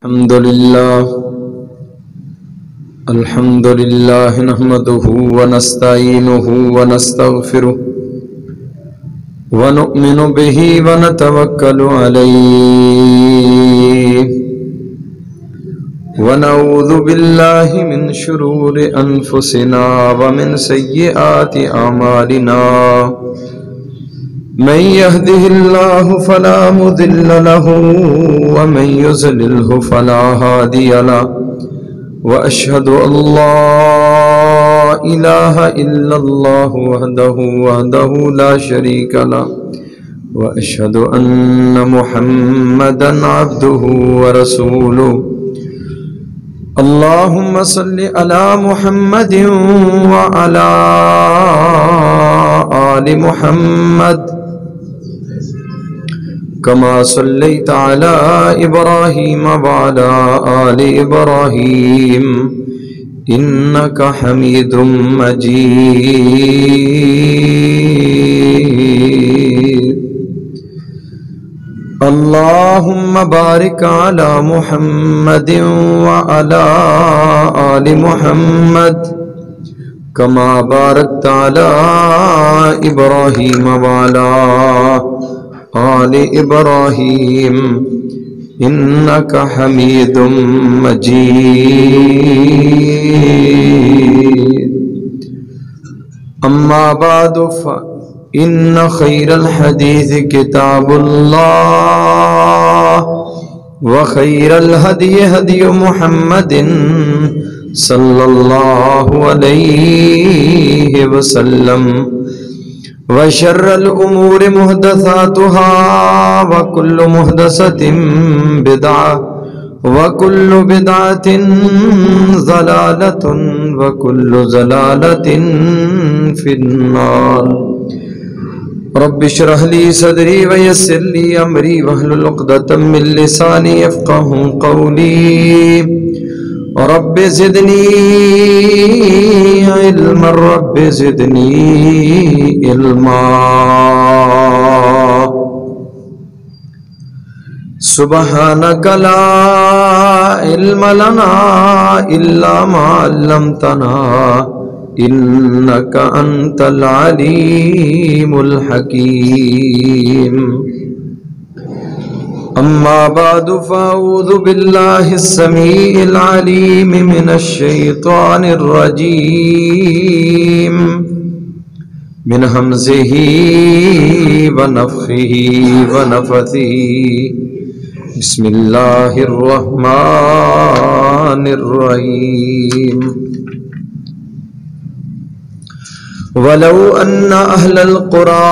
الحمد لله نحمده ونستعينه ونستغفره ونؤمن به ونتوكل عليه ونعوذ بالله من شرور أنفسنا ومن سيئات أعمالنا من يهده الله فلا مضل له ومن يضلله فلا هادي له وأشهد أن لا إله إلا الله وحده لا شريك له وأشهد أن محمدا عبده ورسوله اللهم صل على محمد وعلى آل محمد كما صليت على إبراهيم وعلى آل إبراهيم إنك حميد مجيد اللهم بارك على محمد وعلى آل محمد كما باركت على إبراهيم وعلى آل إبراهيم إنك حميد مجيد أما بعد فإن خير الحديث كتاب الله وخير الهدي هدي محمد صلى الله عليه وسلم وشر الأمور محدثاتها وكل محدثة بدعة وكل بدعة ضلالة وكل ضلالة في النار رب اشرح لي صدري ويسر لي أمري واحلل عقدة من لساني يفقهوا قولي رب زدني علما رب زدني علما سبحانك لا علم لنا إلا ما علمتنا إنك أنت العليم الحكيم أما بعد فأعوذ بالله السميع العليم من الشيطان الرجيم من همزه ونفخه ونفثه بسم الله الرحمن الرحيم ولو أن أهل القرى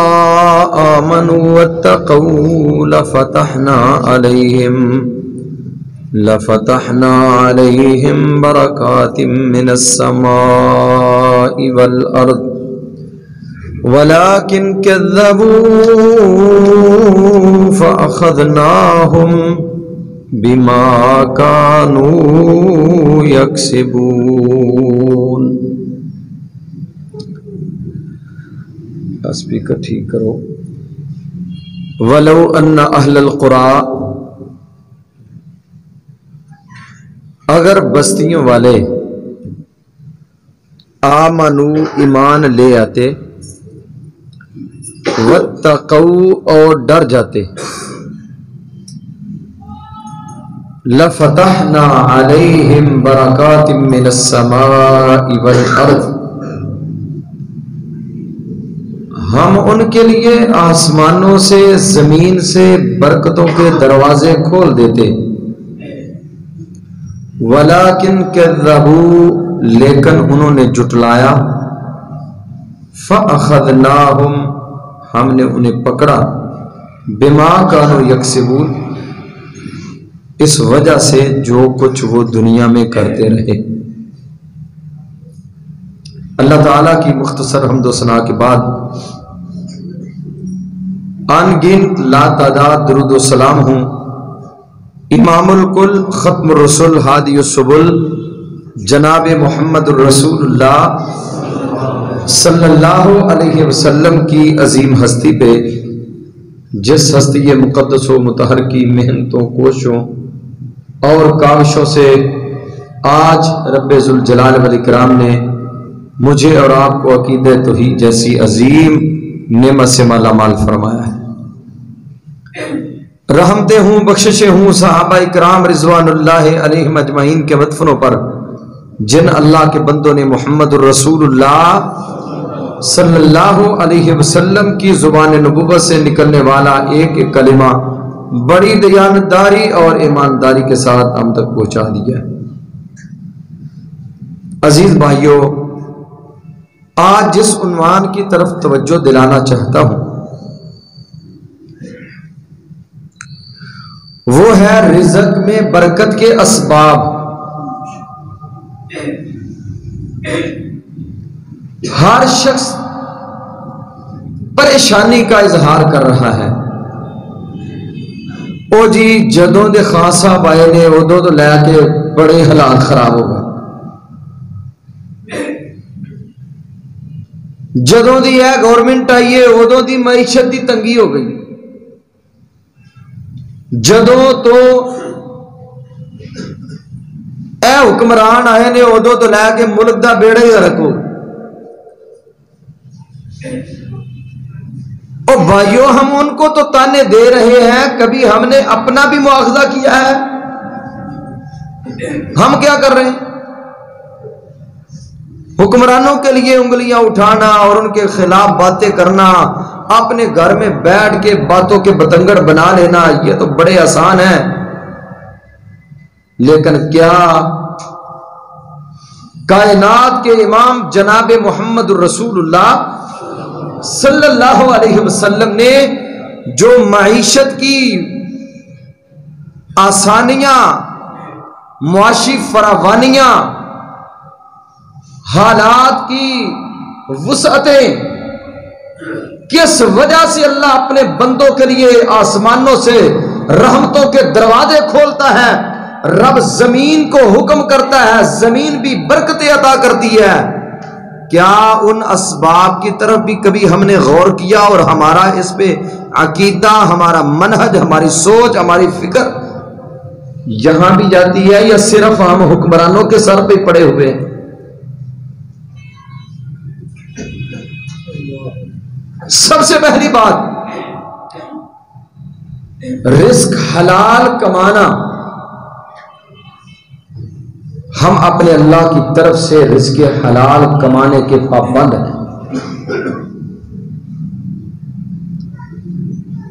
آمنوا واتقوا لفتحنا عليهم بركات من السماء والأرض ولكن كذبوا فأخذناهم بما كانوا يكسبون. اسپیکر ٹھیک کرو. ولو ان اہل القرى، اگر بستیوں والے آمنو ایمان لے آتے، واتقوا اور ڈر جاتے، لفتحنا علیہم برکات من السماء والارض، ہم ان کے لیے آسمانوں سے زمین سے برکتوں کے دروازے کھول دیتے. ولیکن کذبوا، لیکن انہوں نے جھٹلایا. فاخذناہم، ہم نے انہیں پکڑا. بما کانوا یکسبون، اس وجہ سے جو کچھ وہ دنیا میں کرتے رہے. اللہ تعالیٰ کی مختصر حمد و ثنا کے بعد ان گنت لا تعداد درود و سلام ہوں امام الکل ختم الرسل ہادی السبل جناب محمد الرسول اللہ صلی اللہ علیہ وسلم کی عظیم ہستی پہ، جس ہستی مقدس و مطہر کی محنتوں کوشوں اور کاوشوں سے آج رب ذوالجلال والاکرام نے مجھے اور آپ کو عقیدہ توحید جیسی عظیم نعمت سے مالا مال فرمایا ہے۔ رحمتیں ہوں، بخششیں ہوں صحابہ اکرام رضوان اللہ علیہم اجمعین کے مدفنوں پر، جن اللہ کے بندوں نے محمد الرسول اللہ صلی اللہ علیہ وسلم کی زبان نبوت سے نکلنے والا ایک ایک کلمہ بڑی دیانتداری اور ایمانداری کے ساتھ ہم تک پہنچا دیا ہے۔ عزیز بھائیوں، آج جس عنوان کی طرف توجہ دلانا چاہتا ہوں وہ ہے رزق میں برکت کے اسباب۔ ہر شخص پریشانی کا اظہار کر رہا ہے۔ او جی جدوں دے خان صاحب آئے نے ادوں تو لے کے بڑے حالات خراب ہو گئے، جدوں دی ہے گورنمنٹ آئی ہے ادوں دی معیشت دی تنگی ہو گئی، جدوں تو اے حکمران آئے نے ادوں تو لے کے ملک دا بیڑا ہی رکھو۔ اور بھائیوں ہم ان کو تو تانے دے رہے ہیں، کبھی ہم نے اپنا بھی مواخذہ کیا ہے؟ ہم کیا کر رہے ہیں؟ حکمرانوں کے لیے انگلیاں اٹھانا اور ان کے خلاف باتیں کرنا، اپنے گھر میں بیٹھ کے باتوں کے بتنگڑ بنا لینا، یہ تو بڑے آسان ہے۔ لیکن کیا کائنات کے امام جناب محمد الرسول اللہ صلی اللہ علیہ وسلم نے جو معیشت کی آسانیاں، معاشی فراوانیاں، حالات کی وسعتیں، کس وجہ سے اللہ اپنے بندوں کے لیے آسمانوں سے رحمتوں کے دروازے کھولتا ہے، رب زمین کو حکم کرتا ہے، زمین بھی برکتیں عطا کرتی ہے، کیا ان اسباب کی طرف بھی کبھی ہم نے غور کیا اور ہمارا اس پہ عقیدہ، ہمارا منہج، ہماری سوچ، ہماری فکر یہاں بھی جاتی ہے یا صرف ہم حکمرانوں کے سر پہ پڑے ہوئے ہیں؟ سب سے پہلی بات، رزق حلال کمانا، ہم اپنے اللہ کی طرف سے رزق حلال کمانے کے پابند ہیں۔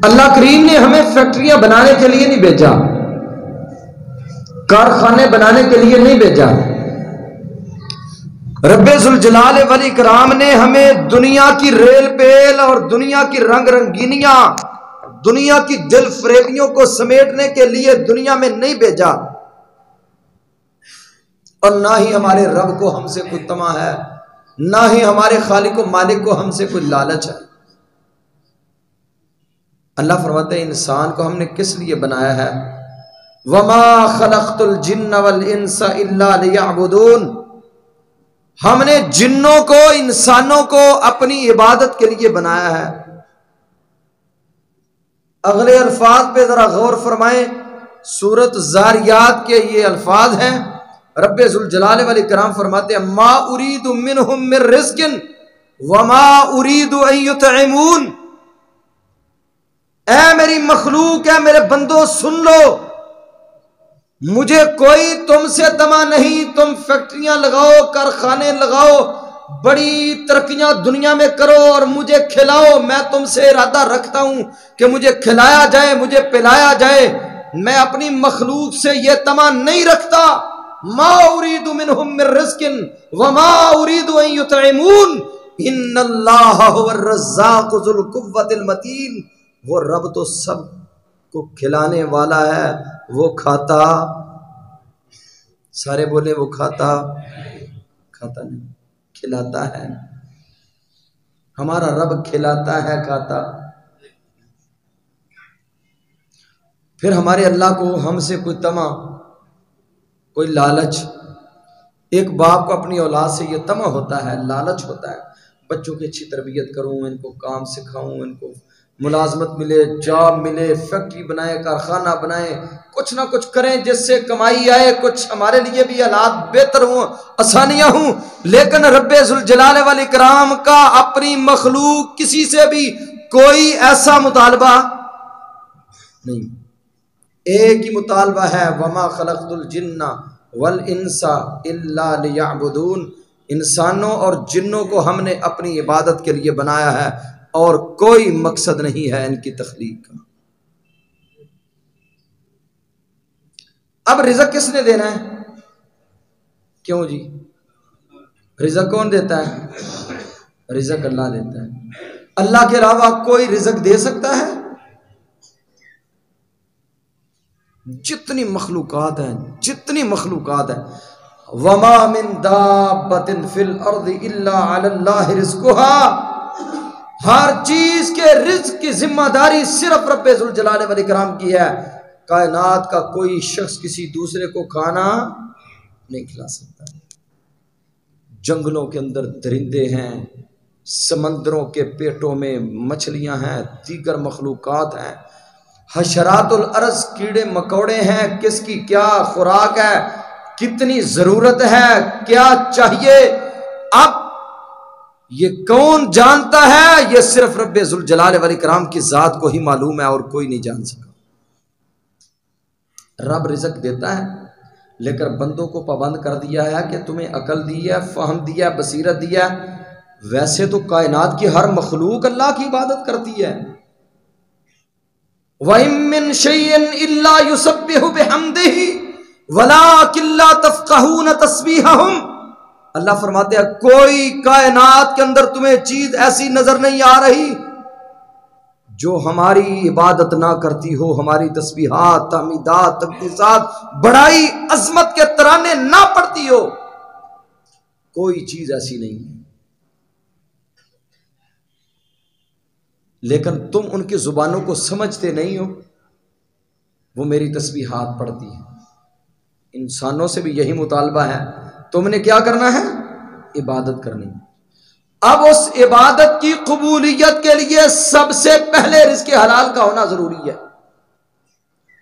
اللہ کریم نے ہمیں فیکٹریاں بنانے کے لیے نہیں بھیجا، کارخانے بنانے کے لیے نہیں بھیجا۔ رب ذوالجلال والاکرام نے ہمیں دنیا کی ریل پیل اور دنیا کی رنگ رنگینیاں، دنیا کی دل فریبیوں کو سمیٹنے کے لیے دنیا میں نہیں بھیجا، اور نہ ہی ہمارے رب کو ہم سے کوئی طمع ہے، نہ ہی ہمارے خالق و مالک کو ہم سے کوئی لالچ ہے۔ اللہ فرماتے ہیں انسان کو ہم نے کس لیے بنایا ہے؟ وَمَا خَلَقْتُ الْجِنَّ وَالْإِنسَ إِلَّا لِيَعْبُدُونَ، ہم نے جنوں کو، انسانوں کو اپنی عبادت کے لیے بنایا ہے۔ اگلے الفاظ پہ ذرا غور فرمائیں، سورۃ زاریات کے یہ الفاظ ہیں، رب ذوالجلال والاکرام فرماتے ہیں ما ارید منہم من رزق وما ارید ان یطعمون، اے میری مخلوق، اے میرے بندو سن لو، مجھے کوئی تم سے طمع نہیں، تم فیکٹریاں لگاؤ، کارخانے لگاؤ، بڑی ترقیاں دنیا میں کرو اور مجھے کھلاؤ، میں تم سے ارادہ رکھتا ہوں کہ مجھے کھلایا جائے، مجھے پلایا جائے، میں اپنی مخلوق سے یہ طمع نہیں رکھتا۔ ما اريد منهم من رزق وما اريد ان يطعمون ان اللہ هو الرزاق ذو القوة المتین، وہ رب تو سب کو کھلانے والا ہے، وہ کھاتا، سارے بولے وہ کھاتا نہیں، کھلاتا ہے، ہمارا رب کھلاتا ہے، کھاتا۔ پھر ہمارے اللہ کو ہم سے کوئی طمع، کوئی لالچ، ایک باپ کو اپنی اولاد سے یہ طمع ہوتا ہے، لالچ ہوتا ہے، بچوں کی اچھی تربیت کروں، ان کو کام سکھاؤں، ان کو ملازمت ملے، جاب ملے، فیکٹری بنائیں، کارخانہ بنائیں، کچھ نہ کچھ کریں جس سے کمائی آئے، کچھ ہمارے لیے بھی حالات بہتر ہوں، آسانیاں ہوں. لیکن رب ذوالجلال والاکرام کا اپنی مخلوق کسی سے بھی کوئی ایسا مطالبہ نہیں. ایک ہی مطالبہ ہے، وما خلقت الجن والانس الا لیعبدون. انسانوں اور جنوں کو ہم نے اپنی عبادت کے لیے بنایا ہے اور کوئی مقصد نہیں ہے ان کی تخلیق کا. اب رزق کس نے دینا ہے؟ کیوں جی؟ رزق کون دیتا ہے؟ رزق اللہ دیتا ہے. اللہ کے علاوہ کوئی رزق دے سکتا ہے؟ جتنی مخلوقات ہیں، جتنی مخلوقات ہیں، وما من دابۃ فی الارض الا علی اللہ رزقها، ہر چیز کے رزق کی ذمہ داری صرف رب ذوالجلال والاکرام کی ہے. کائنات کا کوئی شخص کسی دوسرے کو کھانا نہیں کھلا سکتا. جنگلوں کے اندر درندے ہیں، سمندروں کے پیٹوں میں مچھلیاں ہیں، دیگر مخلوقات ہیں، حشرات الارض کیڑے مکوڑے ہیں. کس کی کیا خوراک ہے، کتنی ضرورت ہے، کیا چاہیے، اب یہ کون جانتا ہے؟ یہ صرف رب ذوالجلال والاکرام کی ذات کو ہی معلوم ہے اور کوئی نہیں جان سکا. رب رزق دیتا ہے لیکن بندوں کو پابند کر دیا ہے کہ تمہیں عقل دی ہے، فہم دیا، بصیرت دیا. ویسے تو کائنات کی ہر مخلوق اللہ کی عبادت کرتی ہے. وَإِن مِّن شَيْءٍ إِلَّا يُسَبِّحُ بِحَمْدِهِ وَلَٰكِن لَّا تَفْقَهُونَ تَسْبِيحَهُمْ. اللہ فرماتے ہیں کوئی کائنات کے اندر تمہیں چیز ایسی نظر نہیں آ رہی جو ہماری عبادت نہ کرتی ہو، ہماری تسبیحات، تحمیدات، تقدیسات، بڑائی، عظمت کے ترانے نہ پڑتی ہو. کوئی چیز ایسی نہیں ہے. لیکن تم ان کی زبانوں کو سمجھتے نہیں ہو. وہ میری تسبیحات پڑھتی ہیں. انسانوں سے بھی یہی مطالبہ ہے، تم نے کیا کرنا ہے؟ عبادت کرنی. اب اس عبادت کی قبولیت کے لیے سب سے پہلے رزق حلال کا ہونا ضروری ہے.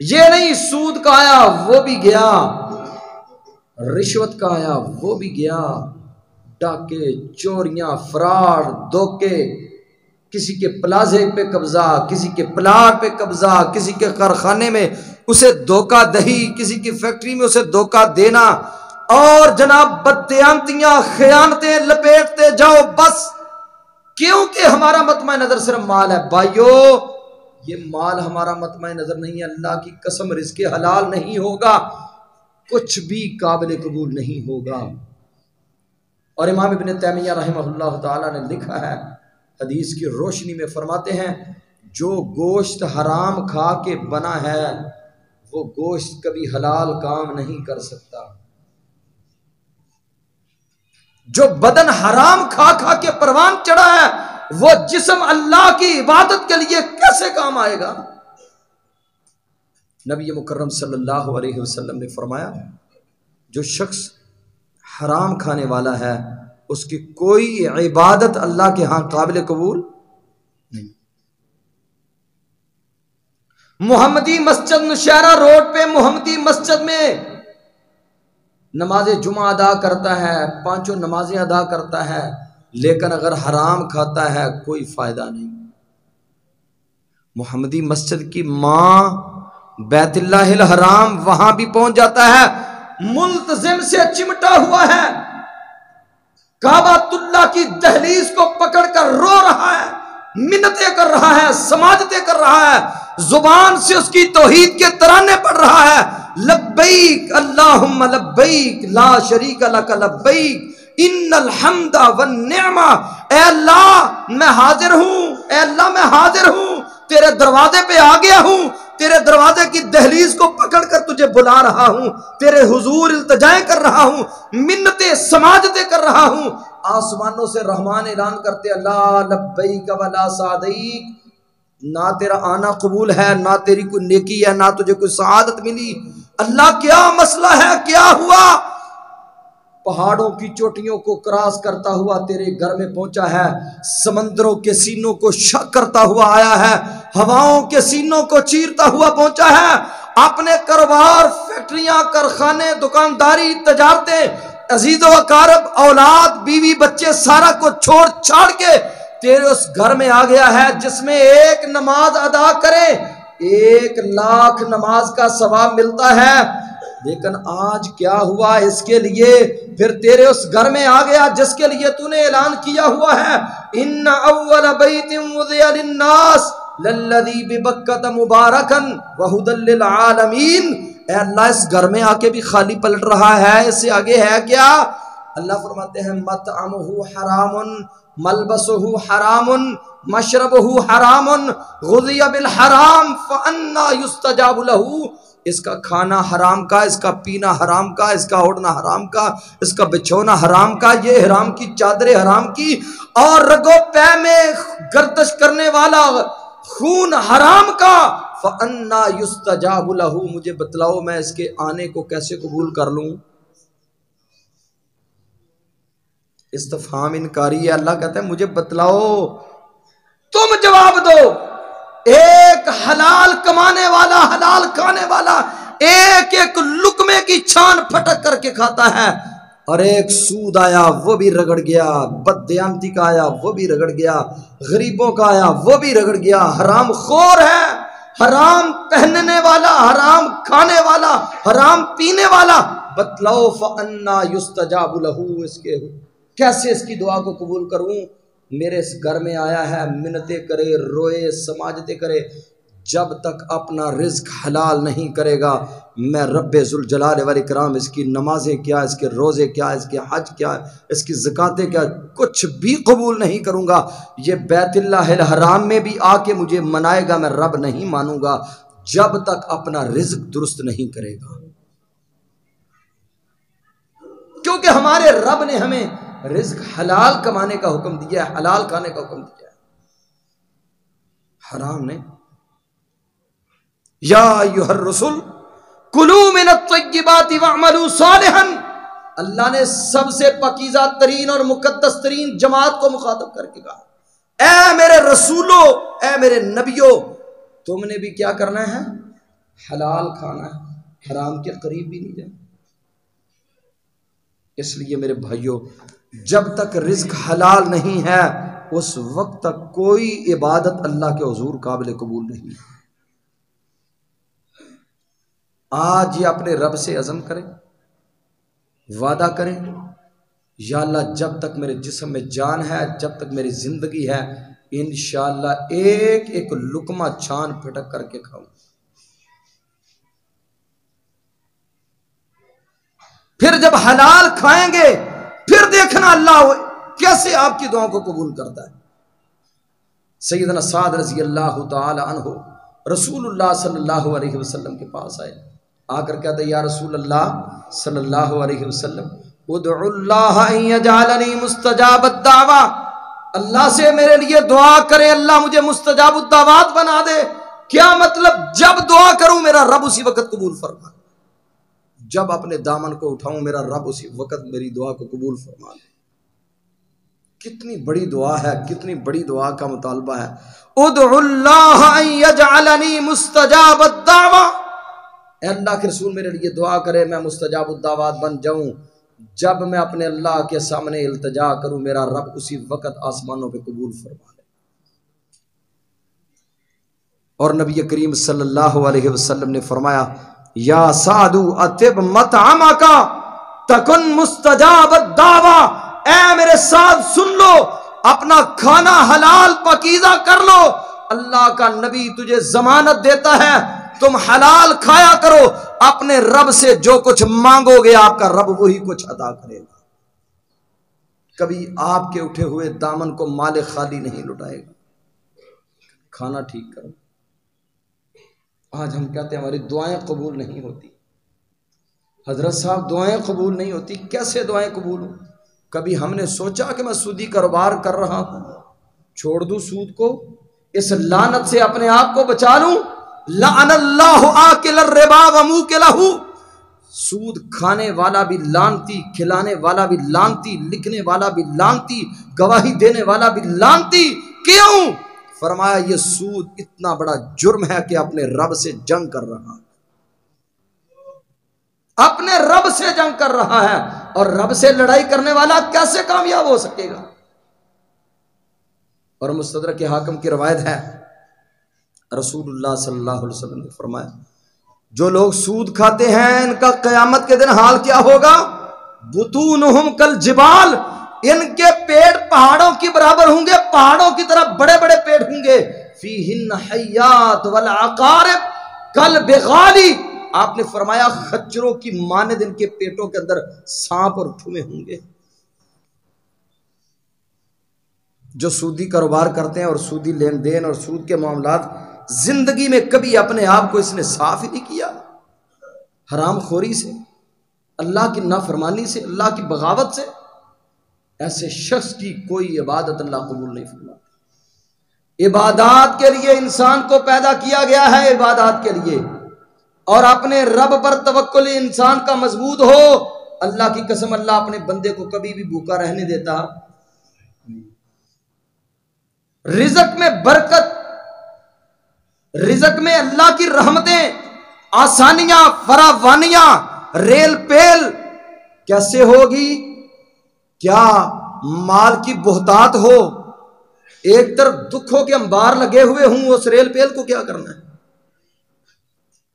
یہ نہیں سود کا آیا وہ بھی گیا، رشوت کا آیا وہ بھی گیا، ڈاکے، چوریاں، فراڈ، دھوکے، کسی کے پلازے پہ قبضہ، کسی کے پلاٹ پہ قبضہ، کسی کے کارخانے میں اسے دھوکہ دہی، کسی کی فیکٹری میں اسے دھوکہ دینا، اور جناب بددیانتیاں، خیانتیں لپیٹتے جاؤ بس. کیونکہ ہمارا مطمع نظر صرف مال ہے. بھائیو یہ مال ہمارا مطمع نظر نہیں ہے. اللہ کی قسم رزق حلال نہیں ہوگا کچھ بھی قابل قبول نہیں ہوگا. اور امام ابن تیمیہ رحمہ اللہ تعالی نے لکھا ہے، حدیث کی روشنی میں فرماتے ہیں جو گوشت حرام کھا کے بنا ہے وہ گوشت کبھی حلال کام نہیں کر سکتا. جو بدن حرام کھا کھا کے پروان چڑھا ہے وہ جسم اللہ کی عبادت کے لیے کیسے کام آئے گا؟ نبی مکرم صلی اللہ علیہ وسلم نے فرمایا جو شخص حرام کھانے والا ہے اس کی کوئی عبادت اللہ کے ہاں قابل قبول نہیں. محمدی مسجد نوشہرہ روڈ پہ محمدی مسجد میں نماز جمعہ ادا کرتا ہے، 5 نمازیں ادا کرتا ہے، لیکن اگر حرام کھاتا ہے کوئی فائدہ نہیں. محمدی مسجد کی ماں بیت اللہ الحرام وہاں بھی پہنچ جاتا ہے، ملتزم سے چمٹا ہوا ہے، کعبۃ اللہ کی دہلیز کو پکڑ کر رو رہا ہے، منتیں کر رہا ہے، سماجتیں کر رہا ہے، زبان سے اس کی توحید کے ترانے پڑھ رہا ہے، لبیک اللہم لبیک لا شریک لک لبیک ان الحمد والنعمہ. اے اللہ میں حاضر ہوں، اے اللہ میں حاضر ہوں، تیرے دروازے پہ آ گیا ہوں، تیرے دروازے کی دہلیز کو پکڑ کر تجھے بلا رہا ہوں، تیرے حضور التجائیں کر رہا ہوں، منتیں سماجتیں کر رہا ہوں. آسمانوں سے رحمان اعلان کرتے اللہ لبیک ولا سعدیک. نہ تیرا آنا قبول ہے، نہ تیری کوئی نیکی ہے، نہ تجھے کوئی سعادت ملی. اللہ کیا مسئلہ ہے، کیا ہوا؟ پہاڑوں کی چوٹیوں کو کراس کرتا ہوا تیرے گھر میں پہنچا ہے، سمندروں کے سینوں کو شق کرتا ہوا آیا ہے، ہواؤں کے سینوں کو چیرتا ہوا پہنچا ہے، اپنے کاروبار، فیکٹریاں، کارخانے، دکانداری، تجارتیں، عزیز و اقارب، اولاد، بیوی، بچے، سارا کو چھوڑ چھاڑ کے تیرے اس گھر میں آ گیا ہے جس میں ایک نماز ادا کرے 1,00,000 نماز کا ثواب ملتا ہے۔ لیکن آج کیا ہوا اس کے لیے؟ پھر تیرے اس گھر میں آ گیا جس کے لیے تو نے اعلان کیا ہوا ہے، ان اول بیت وضع للناس للذی ببکۃ مبارکا وہدی للعالمین۔ اے اللہ اس گھر میں آ کے بھی خالی پلٹ رہا ہے، اس سے آگے ہے کیا؟ اللہ فرماتے ہیں مطعمہ حرام، ملبسہ حرام، مشربہ حرام، غذی بالحرام فانا یستجاب لہ۔ اس کا کھانا حرام کا، اس کا پینا حرام کا، اس کا اوڑھنا حرام کا، اس کا بچھونا حرام کا، یہ حرام کی چادریں حرام کی، اور رگو پے میں گردش کرنے والا خون حرام کا۔ فَأَنَّا يُسْتَجَابُ لَهُ، مجھے بتلاؤ میں اس کے آنے کو کیسے قبول کر لوں؟ استفہام انکاری ہے۔ اللہ کہتا ہے مجھے بتلاؤ، تم جواب دو۔ ایک حلال کمانے والا، حلال کھانے والا ایک ایک لقمے کی چھان پھٹک کر کے کھاتا ہے، اور ایک سود آیا وہ بھی رگڑ گیا، بددیانتی کا آیا وہ بھی رگڑ گیا، غریبوں کا آیا وہ بھی رگڑ گیا، حرام خور ہے، حرام پہننے والا، حرام کھانے والا، حرام پینے والا۔ بتلاؤ فَأَنَّا يُسْتَجَابُ لَهُ، اس کے کیسے اس کی دعا کو قبول کروں؟ میرے اس گھر میں آیا ہے، منتیں کرے، روئے، سماجتیں کرے، جب تک اپنا رزق حلال نہیں کرے گا میں رب ذوالجلال والاکرام اس کی نمازیں کیا، اس کے روزے کیا، اس کے حج کیا، اس کی زکاتیں کیا، کچھ بھی قبول نہیں کروں گا۔ یہ بیت اللہ الحرام میں بھی آ کے مجھے منائے گا، میں رب نہیں مانوں گا جب تک اپنا رزق درست نہیں کرے گا، کیونکہ ہمارے رب نے ہمیں رزق حلال کمانے کا حکم دیا ہے، حلال کھانے کا حکم دیا ہے، حرام نے۔ یا ایھا الرسل کلوا من الطیبات واعملوا صالحا، اللہ نے سب سے پاکیزہ ترین اور مقدس ترین جماعت کو مخاطب کر کے کہا، اے میرے رسولو، اے میرے نبیو، تم نے بھی کیا کرنا ہے؟ حلال کھانا ہے، حرام کے قریب بھی نہیں جانا۔ اس لیے میرے بھائیو، جب تک رزق حلال نہیں ہے اس وقت تک کوئی عبادت اللہ کے حضور قابل قبول نہیں ہے۔ آج یہ اپنے رب سے عزم کریں، وعدہ کریں، یا اللہ جب تک میرے جسم میں جان ہے، جب تک میری زندگی ہے، انشاءاللہ ایک ایک لقمہ چھان پھٹک کر کے کھاؤں۔ پھر جب حلال کھائیں گے پھر دیکھنا اللہ کیسے آپ کی دعاؤں کو قبول کرتا ہے۔ سیدنا سعد رضی اللہ تعالی عنہ رسول اللہ صلی اللہ علیہ وسلم کے پاس آئے، آ کر کہتے یا رسول اللہ صلی اللہ علیہ وسلم ادعو اللہ ان یجعلنی مستجاب الدعوہ، اللہ سے میرے لیے دعا کرے اللہ مجھے مستجاب الدعوات بنا دے۔ کیا مطلب؟ جب دعا کروں میرا رب اسی وقت قبول فرما، جب اپنے دامن کو اٹھاؤں میرا رب اسی وقت میری دعا کو قبول فرما لے۔ کتنی بڑی دعا ہے، کتنی بڑی دعا کا مطالبہ ہے۔ ادعو اللہ ان یجعلنی مستجاب الدعوہ، اے اللہ کے رسول میرے لیے دعا کرے میں مستجاب الدعوات بن جاؤں، جب میں اپنے اللہ کے سامنے التجا کروں میرا رب اسی وقت آسمانوں پہ قبول فرما لے۔ اور نبی کریم صلی اللہ علیہ وسلم نے فرمایا یا سعد اطب مطعمک تکن مستجاب الدعوہ، اے میرے ساتھ سن لو، اپنا کھانا حلال پاکیزہ کر لو، اللہ کا نبی تجھے ضمانت دیتا ہے تم حلال کھایا کرو، اپنے رب سے جو کچھ مانگو گے آپ کا رب وہی کچھ عطا کرے گا، کبھی آپ کے اٹھے ہوئے دامن کو مال خالی نہیں لٹائے گا۔ کھانا ٹھیک کرو۔ آج ہم کہتے ہیں ہماری دعائیں قبول نہیں ہوتی، حضرت صاحب دعائیں قبول نہیں ہوتی، کیسے دعائیں قبول ہوں؟ کبھی ہم نے سوچا کہ میں سودی کاروبار کر رہا ہوں، چھوڑ دوں سود کو، اس لعنت سے اپنے آپ کو بچا لوں؟ لعن اللہ آکل الربا وموکلہ، سود کھانے والا بھی لعنتی، کھلانے والا بھی لعنتی، لکھنے والا بھی لعنتی، گواہی دینے والا بھی لعنتی۔ کیوں؟ فرمایا یہ سود اتنا بڑا جرم ہے کہ اپنے رب سے جنگ کر رہا ہے، اپنے رب سے جنگ کر رہا ہے، اور رب سے لڑائی کرنے والا کیسے کامیاب ہو سکے گا؟ اور مستدرک حاکم کی روایت ہے، رسول اللہ صلی اللہ علیہ وسلم نے فرمایا جو لوگ سود کھاتے ہیں ان کا قیامت کے دن حال کیا ہوگا؟ بطونہم کالجبال، ان کے پیٹ پہاڑوں کی برابر ہوں گے، پہاڑوں کی طرح بڑے بڑے پیٹ ہوں گے، فیہن حیات والعقارب کالبغالی، آپ نے فرمایا خچروں کی مانند ان کے پیٹوں کے اندر سانپ اور ٹھوئے ہوں گے۔ جو سودی کاروبار کرتے ہیں اور سودی لین دین اور سود کے معاملات، زندگی میں کبھی اپنے آپ کو اس نے صاف ہی نہیں کیا، حرام خوری سے، اللہ کی نافرمانی سے، اللہ کی بغاوت سے، ایسے شخص کی کوئی عبادت اللہ قبول نہیں فرماتا۔ عبادات کے لیے انسان کو پیدا کیا گیا ہے، عبادات کے لیے، اور اپنے رب پر توکل انسان کا مضبوط ہو، اللہ کی قسم اللہ اپنے بندے کو کبھی بھی بھوکا رہنے دیتا۔ رزق میں برکت، رزق میں اللہ کی رحمتیں، آسانیاں، فراوانیاں، ریل پیل کیسے ہوگی؟ کیا مال کی بہتات ہو، ایک طرف دکھوں کے انبار لگے ہوئے ہوں، اس ریل پیل کو کیا کرنا ہے؟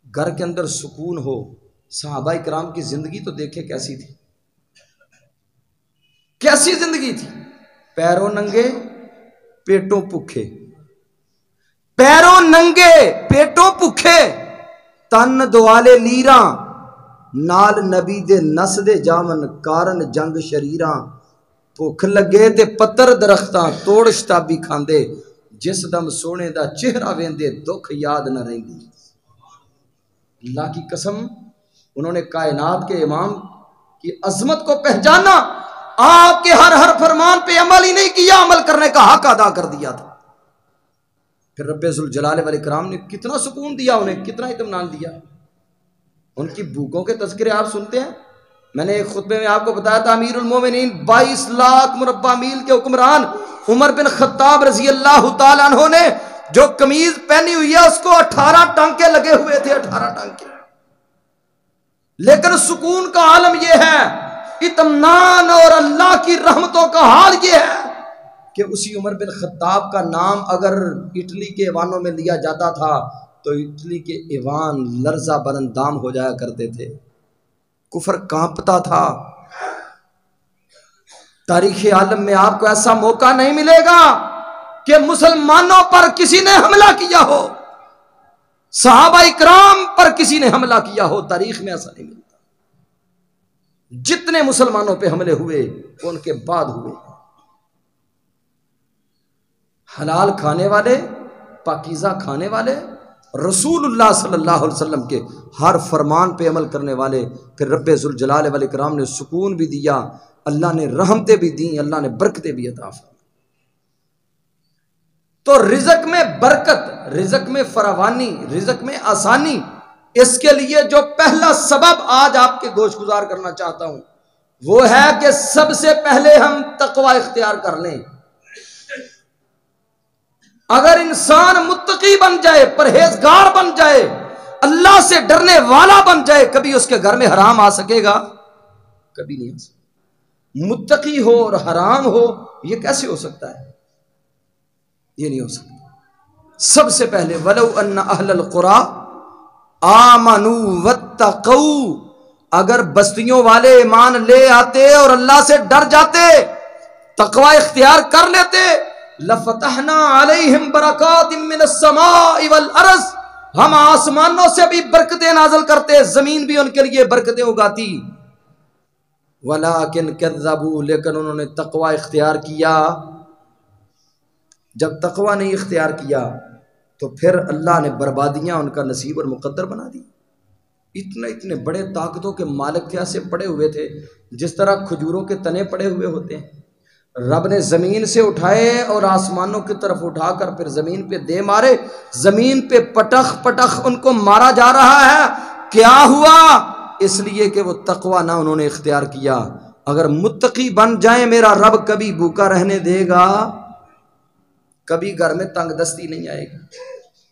گھر کے اندر سکون ہو۔ صحابہ کرام کی زندگی تو دیکھے کیسی تھی، کیسی زندگی تھی، پیروں ننگے پیٹوں بھوکے، پیروں ننگے پیٹوں بھوکے، تن دوالے لیراں، نال نبی دے نس دے جامن کارن جنگ شریراں، بھوک لگے تے پتر درختاں توڑ شتابی کھاندے، جس دم سونے دا چہرہ ویندے دکھ یاد نہ رہندی۔ اللہ کی قسم انہوں نے کائنات کے امام کی عظمت کو پہچانا، آپ کے ہر فرمان پہ عمل ہی نہیں کیا، عمل کرنے کا حق ادا کر دیا تھا۔ پھر رب ذوالجلال والاکرام نے کتنا سکون دیا انہیں، کتنا اطمینان دیا۔ ان کی بھوکوں کے تذکرے آپ سنتے ہیں، میں نے ایک خطبے میں آپ کو بتایا تھا، امیر المومنین 22 لاکھ مربع میل کے حکمران عمر بن خطاب رضی اللہ تعالیٰ عنہ نے جو قمیض پہنی ہوئی ہے اس کو 18 ٹانکے لگے ہوئے تھے، 18 ٹانکے، لیکن سکون کا عالم یہ ہے، اطمینان اور اللہ کی رحمتوں کا حال یہ ہے کہ اسی عمر بن خطاب کا نام اگر اٹلی کے ایوانوں میں لیا جاتا تھا تو اٹلی کے ایوان لرزہ برندام ہو جایا کرتے تھے، کفر کانپتا تھا۔ تاریخ عالم میں آپ کو ایسا موقع نہیں ملے گا کہ مسلمانوں پر کسی نے حملہ کیا ہو، صحابہ اکرام پر کسی نے حملہ کیا ہو، تاریخ میں ایسا نہیں ملتا۔ جتنے مسلمانوں پہ حملے ہوئے وہ ان کے بعد ہوئے۔ حلال کھانے والے، پاکیزہ کھانے والے، رسول اللہ صلی اللہ علیہ وسلم کے ہر فرمان پہ عمل کرنے والے، پھر رب ذوالجلال والاکرام نے سکون بھی دیا، اللہ نے رحمتیں بھی دیں، اللہ نے برکتیں بھی عطا فرمائیں۔ تو رزق میں برکت، رزق میں فراوانی، رزق میں آسانی، اس کے لیے جو پہلا سبب آج آپ کے گوش گزار کرنا چاہتا ہوں وہ ہے کہ سب سے پہلے ہم تقوی اختیار کر لیں۔ اگر انسان متقی بن جائے، پرہیزگار بن جائے، اللہ سے ڈرنے والا بن جائے، کبھی اس کے گھر میں حرام آ سکے گا؟ کبھی نہیں آ سکتا۔ متقی ہو اور حرام ہو، یہ کیسے ہو سکتا ہے؟ یہ نہیں ہو سکتا۔ سب سے پہلے وَلَوْ أَنَّ أَهْلَ الْقُرَىٰ آمَنُوا وَاتَّقَوْا، اگر بستیوں والے ایمان لے آتے اور اللہ سے ڈر جاتے، تقوی اختیار کر لیتے، لَفَتَحْنَا عَلَيْهِمْ بَرَكَاتٍ مِّنَ السَّمَاءِ وَالْأَرْضِ، ہم آسمانوں سے بھی برکتیں نازل کرتے، زمین بھی ان کے لیے برکتیں اگاتی۔ وَلَٰكِنْ كَذَّبُوا، لیکن انہوں نے تقوی اختیار کیا۔ جب تقوی نہیں اختیار کیا تو پھر اللہ نے بربادیاں ان کا نصیب اور مقدر بنا دی۔ اتنے بڑے طاقتوں کے مالک تھے، ایسے پڑے ہوئے تھے جس طرح کھجوروں کے تنے پڑے ہوئے ہوتے ہیں۔ رب نے زمین سے اٹھائے اور آسمانوں کی طرف اٹھا کر پھر زمین پہ دے مارے، زمین پہ پٹخ پٹخ ان کو مارا جا رہا ہے۔ کیا ہوا؟ اس لیے کہ وہ تقوی نہ انہوں نے اختیار کیا۔ اگر متقی بن جائیں میرا رب کبھی بھوکا رہنے دے گا، کبھی گھر میں تنگ دستی نہیں آئے گی،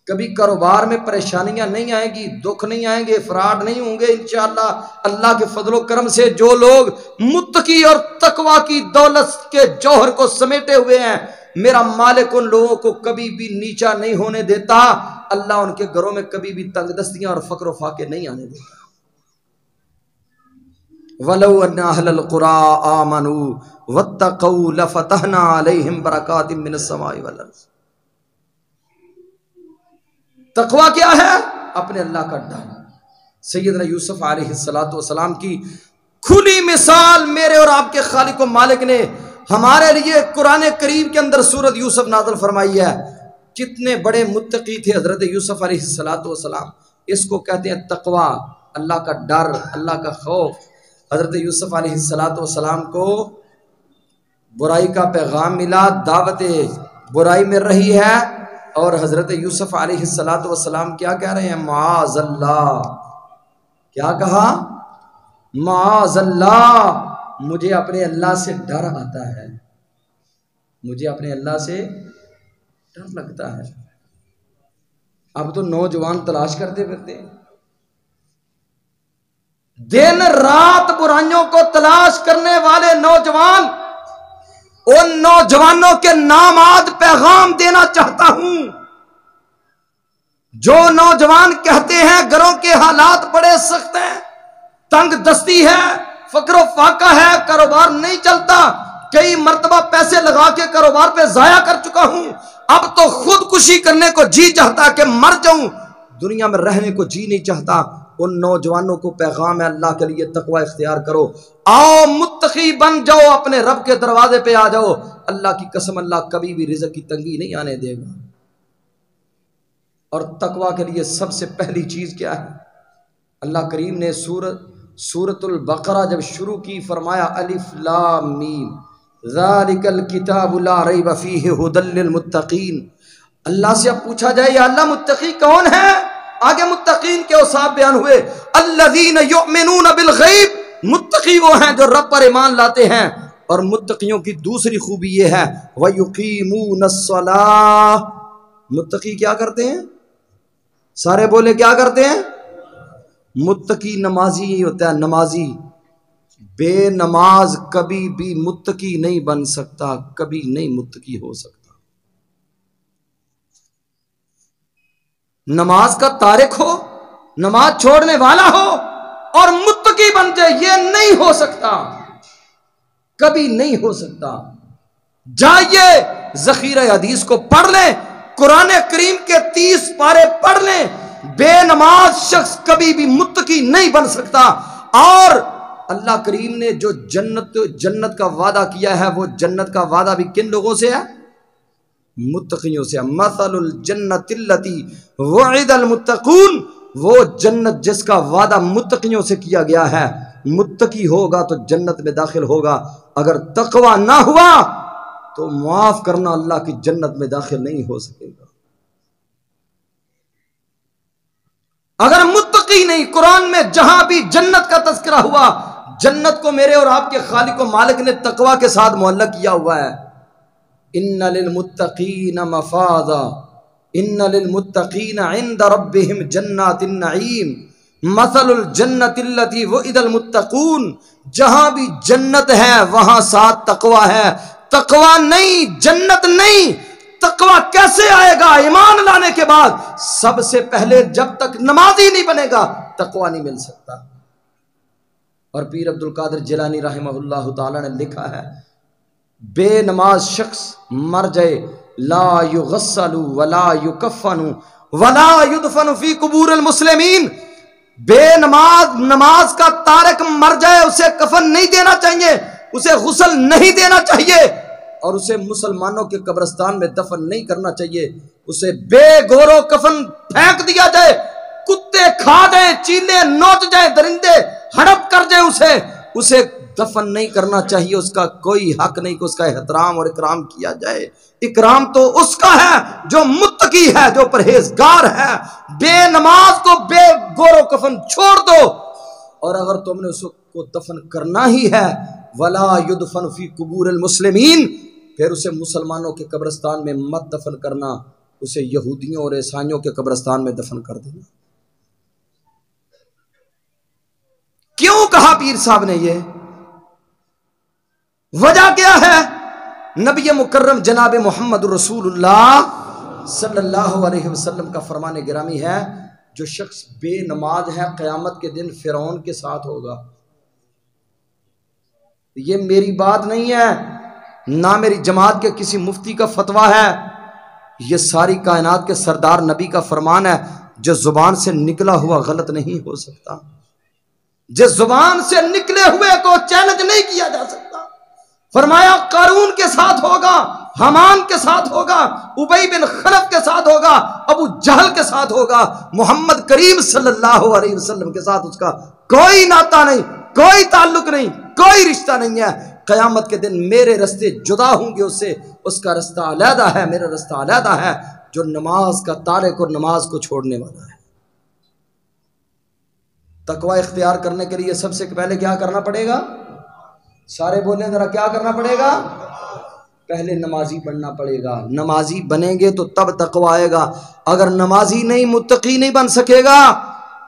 کبھی کاروبار میں پریشانیاں نہیں آئیں گی، دکھ نہیں آئیں گے، فراڈ نہیں ہوں گے انشاءاللہ۔ اللہ کے فضل و کرم سے جو لوگ متقی اور تقوی کی دولت کے جوہر کو سمیٹے ہوئے ہیں، میرا مالک ان لوگوں کو کبھی بھی نیچا نہیں ہونے دیتا۔ اللہ ان کے گھروں میں کبھی بھی تنگ دستیاں اور فقر و فاقے نہیں آنے دیتا۔ وَلَوْ أَنَّ أَهْلَ الْقُرَىٰ آمَنُوا وَاتَّقَوْا لَفَتَحْنَا عَلَيْهِمْ بَرَكَاتٍ مِّنَ السَّمَاءِ وَالْأَرْضِ۔ تقوی کیا ہے؟ اپنے اللہ کا ڈر۔ سیدنا یوسف علیہ السلام کی کھلی مثال میرے اور آپ کے خالق و مالک نے ہمارے لیے قرآن کریم کے اندر سورۃ یوسف نازل فرمائی ہے۔ کتنے بڑے متقی تھے حضرت یوسف علیہ السلام، اس کو کہتے ہیں تقوی، اللہ کا ڈر، اللہ کا خوف۔ حضرت یوسف علیہ السلام کو برائی کا پیغام ملا، دعوت برائی میں رہی ہے، اور حضرت یوسف علیہ السلام کیا کہہ رہے ہیں؟ معاذ اللہ۔ کیا کہا؟ معاذ اللہ، مجھے اپنے اللہ سے ڈر آتا ہے، مجھے اپنے اللہ سے ڈر لگتا ہے۔ اب تو نوجوان تلاش کرتے پھرتے ہیں، دن رات برائیوں کو تلاش کرنے والے نوجوان، ان نوجوانوں کے ناماد پیغام دینا چاہتا ہوں۔ جو نوجوان کہتے ہیں گھروں کے حالات بڑے سخت ہیں، تنگ دستی ہے، فقر و فاقہ ہے، کاروبار نہیں چلتا، کئی مرتبہ پیسے لگا کے کاروبار پہ ضائع کر چکا ہوں، اب تو خودکشی کرنے کو جی چاہتا کہ مر جاؤں، دنیا میں رہنے کو جی نہیں چاہتا، ان نوجوانوں کو پیغام ہے اللہ کے لیے تقوی اختیار کرو، آؤ متقی بن جاؤ، اپنے رب کے دروازے پہ آ جاؤ۔ اللہ کی قسم اللہ کبھی بھی رزق کی تنگی نہیں آنے دے گا۔ اور تقوی کے لیے سب سے پہلی چیز کیا ہے؟ اللہ کریم نے سورۃ البقرہ جب شروع کی فرمایا الف لام میم ذالک الکتاب لا ریب فیہ ھدی للمتقین۔ اللہ سے اب پوچھا جائے یا اللہ متقی کون ہے؟ آگے متقین کے اوصاف بیان ہوئے، الذین یؤمنون بالغیب، متقی وہ ہیں جو رب پر ایمان لاتے ہیں، اور متقیوں کی دوسری خوبی یہ ہے وَيُقِيمُونَ الصَّلَاةَ، متقی کیا کرتے ہیں؟ سارے بولے کیا کرتے ہیں؟ متقی نمازی ہی ہوتا ہے، نمازی۔ بے نماز کبھی بھی متقی نہیں بن سکتا، کبھی نہیں متقی ہو سکتا۔ نماز کا تارک ہو، نماز چھوڑنے والا ہو اور متقی بن جائے، یہ نہیں ہو سکتا، کبھی نہیں ہو سکتا۔ جائیے ذخیرہ حدیث کو پڑھ لیں، قرآن کریم کے 30 پارے پڑھ لیں، بے نماز شخص کبھی بھی متقی نہیں بن سکتا۔ اور اللہ کریم نے جو جنت کا وعدہ کیا ہے، وہ جنت کا وعدہ بھی کن لوگوں سے ہے؟ متقیوں سے۔ مثل الجنت التی وعد المتقون، وہ جنت جس کا وعدہ متقیوں سے کیا گیا ہے، متقی ہوگا تو جنت میں داخل ہوگا، اگر تقوی نہ ہوا تو معاف کرنا اللہ کی جنت میں داخل نہیں ہو سکے گا۔ اگر متقی نہیں، قرآن میں جہاں بھی جنت کا تذکرہ ہوا، جنت کو میرے اور آپ کے خالق و مالک نے تقوی کے ساتھ معلق کیا ہوا ہے۔ ان للمتقین مفازا، ان للمتقین عند ربهم جنات النعیم، مثل الجنت التی وعد المتقون، جہاں بھی جنت ہے وہاں ساتھ تقوی ہے۔ تقوی نہیں، جنت نہیں۔ تقوی کیسے آئے گا؟ ایمان لانے کے بعد۔ سب سے پہلے جب تک نمازی نہیں بنے گا تقوی نہیں مل سکتا۔ اور پیر عبد القادر جیلانی رحمہ اللہ تعالی نے لکھا ہے، بے نماز شخص مر جائے لا یغسل ولا یکفن ولا یدفن فی قبور المسلمین، بے نماز کا تارک مر جائے، اسے کفن نہیں دینا چاہیے، اسے غسل نہیں دینا چاہیے، اور اسے مسلمانوں کے قبرستان میں دفن نہیں کرنا چاہیے، اسے بے گور و کفن پھینک دیا جائے، کتے کھا جائیں، چیلے نوچ جائیں، درندے ہڑپ کر جائیں، اسے دفن نہیں کرنا چاہیے، اس کا کوئی حق نہیں کہ اس کا احترام اور اکرام کیا جائے۔ اکرام تو اس کا ہے جو متقی ہے، جو پرہیزگار ہے۔ بے نماز کو بے گور و کفن چھوڑ دو، اور اگر تم نے اس کو دفن کرنا ہی ہے ولا یدفن فی قبور المسلمین، پھر اسے مسلمانوں کے قبرستان میں مت دفن کرنا، اسے یہودیوں اور عیسائیوں کے قبرستان میں دفن کر دینا۔ کیوں کہا پیر صاحب نے؟ یہ وجہ کیا ہے؟ نبی مکرم جناب محمد رسول اللہ صلی اللہ علیہ وسلم کا فرمان گرامی ہے، جو شخص بے نماز ہے قیامت کے دن فرعون کے ساتھ ہوگا۔ یہ میری بات نہیں ہے، نہ میری جماعت کے کسی مفتی کا فتویٰ ہے، یہ ساری کائنات کے سردار نبی کا فرمان ہے، جو زبان سے نکلا ہوا غلط نہیں ہو سکتا، جس زبان سے نکلے ہوئے کو چیلنج نہیں کیا جا سکتا۔ فرمایا قارون کے ساتھ ہوگا، حمان کے ساتھ ہوگا، ابی بن خلف کے ساتھ ہوگا، ابو جہل کے ساتھ ہوگا، محمد کریم صلی اللہ علیہ وسلم کے ساتھ اس کا کوئی ناتا نہیں، کوئی تعلق نہیں، کوئی رشتہ نہیں ہے۔ قیامت کے دن میرے رستے جدا ہوں گے اس سے، اس کا رستہ علیحدہ ہے، میرا رستہ علیحدہ ہے، جو نماز کا تارک اور نماز کو چھوڑنے والا ہے۔ تقوی اختیار کرنے کے لیے سب سے پہلے کیا کرنا پڑے گا؟ سارے بولیں ذرا، کیا کرنا پڑے گا؟ پہلے نمازی بننا پڑے گا۔ نمازی بنیں گے تو تب تقوی آئے گا، اگر نمازی نہیں متقی نہیں بن سکے گا۔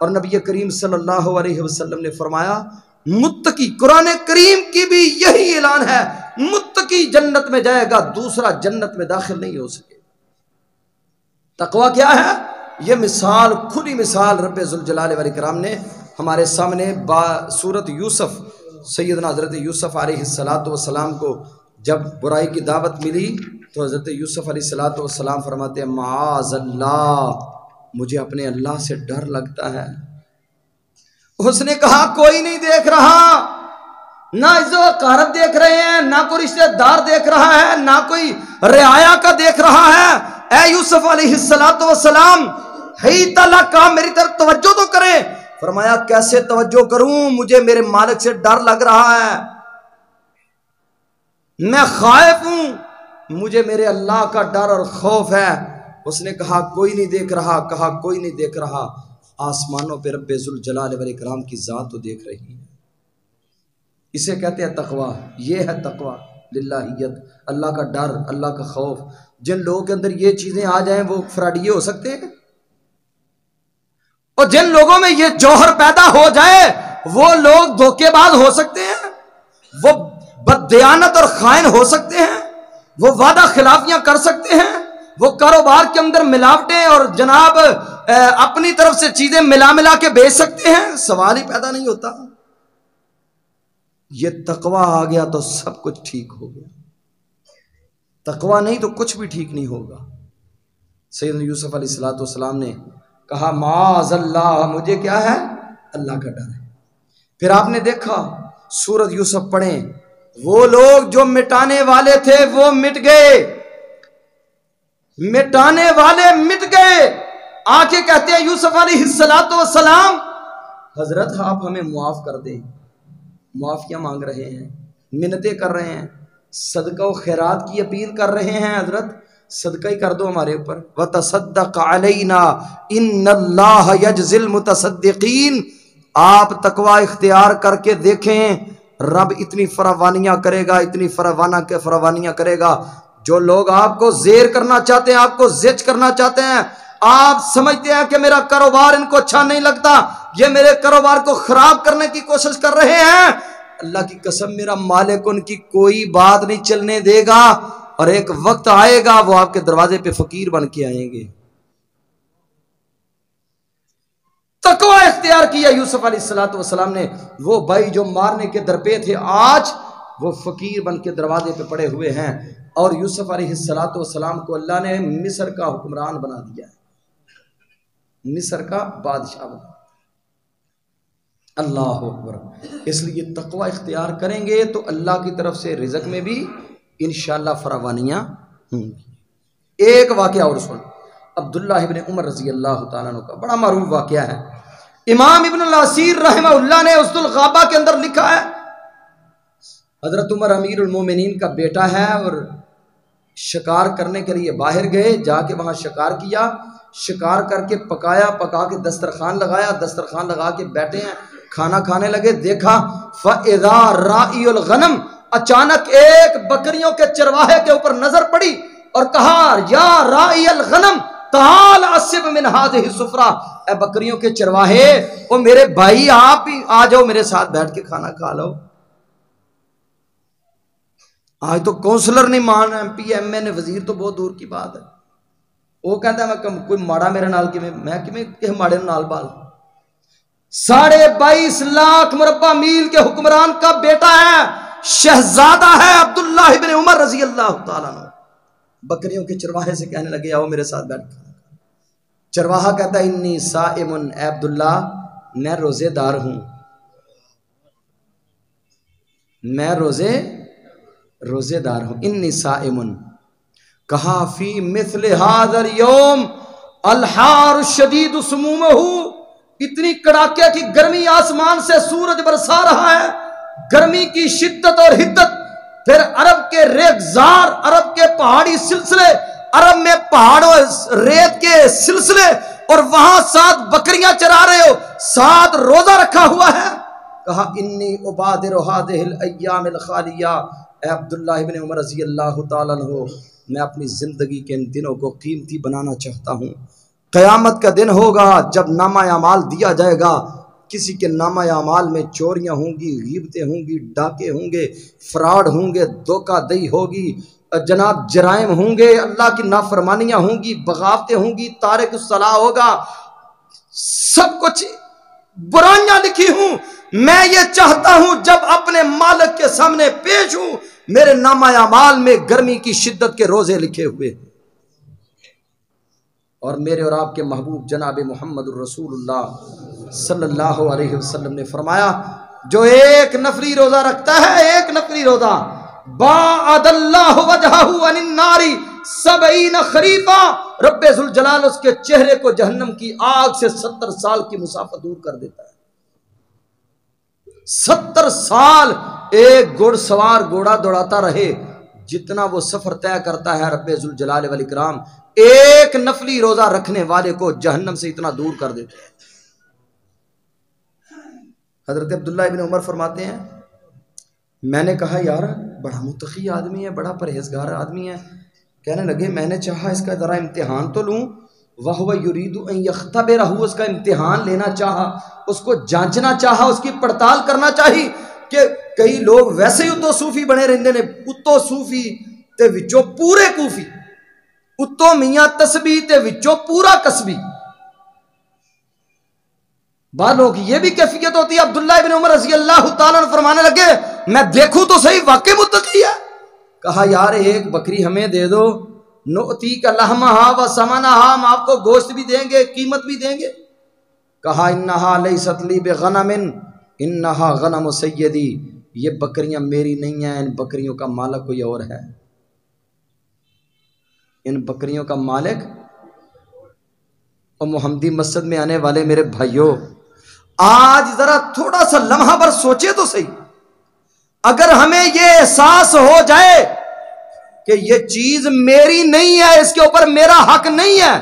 اور نبی کریم صلی اللہ علیہ وسلم نے فرمایا متقی، قرآن کریم کی بھی یہی اعلان ہے، متقی جنت میں جائے گا، دوسرا جنت میں داخل نہیں ہو سکے۔ تقوی کیا ہے؟ یہ مثال، کھلی مثال رب ذوالجلال والاکرام نے ہمارے سامنے سورۃ یوسف، سیدنا حضرت یوسف علیہ السلام کو جب برائی کی دعوت ملی تو حضرت یوسف علیہ السلام فرماتے ہیں معاذ اللہ، مجھے اپنے اللہ سے ڈر لگتا ہے۔ اس نے کہا کوئی نہیں دیکھ رہا، نہ عزت و وقارت دیکھ رہے ہیں، نہ کوئی رشتہ دار دیکھ رہا ہے، نہ کوئی رعایا کا دیکھ رہا ہے۔ اے یوسف علیہ السلام، ہی تعالیٰ کا میری طرف توجہ تو کریں۔ فرمایا کیسے توجہ کروں، مجھے میرے مالک سے ڈر لگ رہا ہے، میں خائف ہوں، مجھے میرے اللہ کا ڈر اور خوف ہے۔ اس نے کہا کوئی نہیں دیکھ رہا، کہا کوئی نہیں دیکھ رہا، آسمانوں پہ رب ذوالجلال والاکرام کی ذات تو دیکھ رہی ہے۔ اسے کہتے ہیں تقوی، یہ ہے تقوی، للہیت، اللہ کا ڈر، اللہ کا خوف۔ جن لوگوں کے اندر یہ چیزیں آ جائیں وہ فراڈیے ہو سکتے ہیں، اور جن لوگوں میں یہ جوہر پیدا ہو جائے وہ لوگ دھوکے باز ہو سکتے ہیں، وہ بددیانت اور خائن ہو سکتے ہیں، وہ وعدہ خلافیاں کر سکتے ہیں، وہ کاروبار کے اندر ملاوٹیں اور جناب اپنی طرف سے چیزیں ملا کے بیچ سکتے ہیں، سوال ہی پیدا نہیں ہوتا۔ یہ تقوی آ گیا تو سب کچھ ٹھیک ہو گیا، تقوی نہیں تو کچھ بھی ٹھیک نہیں ہوگا۔ سیدنا یوسف علیہ السلام نے کہا معاذ اللہ، مجھے کیا ہے؟ اللہ کا ڈر ہے۔ پھر آپ نے دیکھا سورۃ یوسف پڑھیں، وہ لوگ جو مٹانے والے تھے وہ مٹ گئے، مٹانے والے مٹ گئے۔ آ کے کہتے ہیں یوسف علیہ السلام حضرت آپ ہمیں معاف کر دیں، معافیاں مانگ رہے ہیں، منتیں کر رہے ہیں، صدقہ و خیرات کی اپیل کر رہے ہیں، حضرت صدقہ ہی کر دو ہمارے اوپر۔ وَتَصَدَّقَ عَلَيْنَا إِنَّ اللَّهَ يَجْزِي الْمُتَصَدِّقِينَ۔ آپ تقوی اختیار کر کے دیکھیں، رب اتنی فراوانیاں کرے گا، اتنی فراوانیاں کرے گا۔ جو لوگ آپ کو زیر کرنا چاہتے ہیں، آپ کو زچ کرنا چاہتے ہیں، آپ سمجھتے ہیں کہ میرا کاروبار ان کو اچھا نہیں لگتا، یہ میرے کاروبار کو خراب کرنے کی کوشش کر رہے ہیں، اللہ کی قسم میرا مالک ان کی کوئی بات نہیں چلنے دے گا، اور ایک وقت آئے گا وہ آپ کے دروازے پہ فقیر بن کے آئیں گے۔ تقوی اختیار کیا یوسف علیہ السلام نے، وہ بھائی جو مارنے کے درپے تھے آج وہ فقیر بن کے دروازے پہ پڑے ہوئے ہیں، اور یوسف علیہ السلام کو اللہ نے مصر کا حکمران بنا دیا ہے، مصر کا بادشاہ بنا۔ اللہ اکبر۔ اس لیے تقوی اختیار کریں گے تو اللہ کی طرف سے رزق میں بھی انشاءاللہ فراوانیاں ہوں گی۔ ایک واقعہ اور سن، عبداللہ ابن عمر رضی اللہ تعالیٰ عنہ کا بڑا معروف واقعہ ہے۔ امام ابن الاسیر رحمہ اللہ نے اسد الغابہ کے اندر لکھا ہے، حضرت عمر امیر المومنین کا بیٹا ہے، اور شکار کرنے کے لیے باہر گئے، جا کے وہاں شکار کیا، شکار کر کے پکایا، پکا کے دسترخوان لگایا، دسترخوان لگا کے بیٹھے ہیں، کھانا کھانے لگے، دیکھا فَإِذَا رَاعِيُ الْغَنَمْ، اچانک ایک بکریوں کے چرواہے کے اوپر نظر پڑی اور کہا یا راعی الغنم تعال عصب من هذه السفرة، اے بکریوں کے چرواہے، او میرے بھائی آپ بھی آ جاؤ میرے ساتھ بیٹھ کے کھانا کھا لو۔ آج تو کونسلر نہیں مان ایم پی ایم اے نے وزیر تو بہت دور کی بات ہے، وہ کہتا ہے میں کوئی ماڑا میرے نال میں کہ ماڑے نال بال۔ 22.5 لاکھ مربع میل کے حکمران کا بیٹا ہے، شہزادہ ہے عبداللہ ابن عمر رضی اللہ تعالیٰ عنہ، بکریوں کے چرواہے سے کہنے لگے آؤ میرے ساتھ بیٹھ کھانا۔ چرواہا کہتا ہے انی صائم، اے عبداللہ میں روزے دار ہوں، میں روزے دار ہوں، انی صائم۔ کہا فی مثل ھذا اليوم الحار الشدید سمومہ، اتنی کڑاکے کی گرمی آسمان سے سورج برسا رہا ہے، گرمی کی شدت اور حدت، پھر عرب کے ریگزار، عرب کے پہاڑی سلسلے، عرب میں پہاڑوں ریت کے سلسلے، اور وہاں 7 بکریاں چرا رہے ہو، 7 روزہ رکھا ہوا ہے۔ کہا انی ابادر هذه الايام الخالیہ، اے عبداللہ ابن عمر رضی اللہ تعالیٰ عنہ، میں اپنی زندگی کے ان دنوں کو قیمتی بنانا چاہتا ہوں۔ قیامت کا دن ہوگا جب نامہ اعمال دیا جائے گا، کسی کے نامہ اعمال میں چوریاں ہوں گی، غیبتیں ہوں گی، ڈاکے ہوں گے، فراڈ ہوں گے، دھوکہ دہی ہوگی، جناب جرائم ہوں گے، اللہ کی نافرمانیاں ہوں گی، بغاوتیں ہوں گی، تارک الصلاۃ ہوگا، سب کچھ برائیاں لکھی ہوں۔ میں یہ چاہتا ہوں جب اپنے مالک کے سامنے پیش ہوں، میرے نامہ اعمال میں گرمی کی شدت کے روزے لکھے ہوئے، اور میرے اور آپ کے محبوب جناب محمد الرسول اللہ صلی اللہ علیہ وسلم نے فرمایا جو ایک نفلی روزہ رکھتا ہے، ایک نفلی روزہ، باعد اللہ وجہہ عن النار 70 خریفا، رب ذوالجلال اس کے چہرے کو جہنم کی آگ سے 70 سال کی مسافت دور کر دیتا ہے۔ 70 سال ایک گھڑ سوار گھوڑا دوڑاتا رہے، جتنا وہ سفر طے کرتا ہے رب ذوالجلال والاکرام ایک نفلی روزہ رکھنے والے کو جہنم سے اتنا دور کر دیتے ہیں۔ حضرت عبداللہ ابن عمر فرماتے ہیں میں نے کہا یار بڑا متقی آدمی ہے، بڑا پرہیزگار آدمی ہے، کہنے لگے میں نے چاہا اس کا ذرا امتحان تو لوں، وَهُوَ يُرِيدُ أَن يَخْتَبِرَهُ، اس کا امتحان لینا چاہا، اس کو جانچنا چاہا، اس کی پڑتال کرنا چاہی کہ کئی لوگ ویسے ہی اتو صوفی بنے رہندے نے، اتو صوفی تے وچوں پورے کوفی، اتو میاں تسبیح تے وچوں پورا کسبی۔ بعض لوگ یہ بھی کیفیت ہوتی ہے۔ عبداللہ ابن عمر رضی اللہ تعالیٰ عنہ فرمانے لگے میں دیکھوں تو صحیح واقعی متقی ہے۔ کہا یار ایک بکری ہمیں دے دو، نؤتیک لحمہا و ثمنہا، ہم آپ کو گوشت بھی دیں گے، قیمت بھی دیں گے۔ کہا انہا لیست لی بغنم انہا غنم سیدی، یہ بکریاں میری نہیں ہیں، ان بکریوں کا مالک کوئی اور ہے، ان بکریوں کا مالک۔ اور محمدی مسجد میں آنے والے میرے بھائیوں، آج ذرا تھوڑا سا لمحہ بھر سوچے تو صحیح، اگر ہمیں یہ احساس ہو جائے کہ یہ چیز میری نہیں ہے، اس کے اوپر میرا حق نہیں ہے،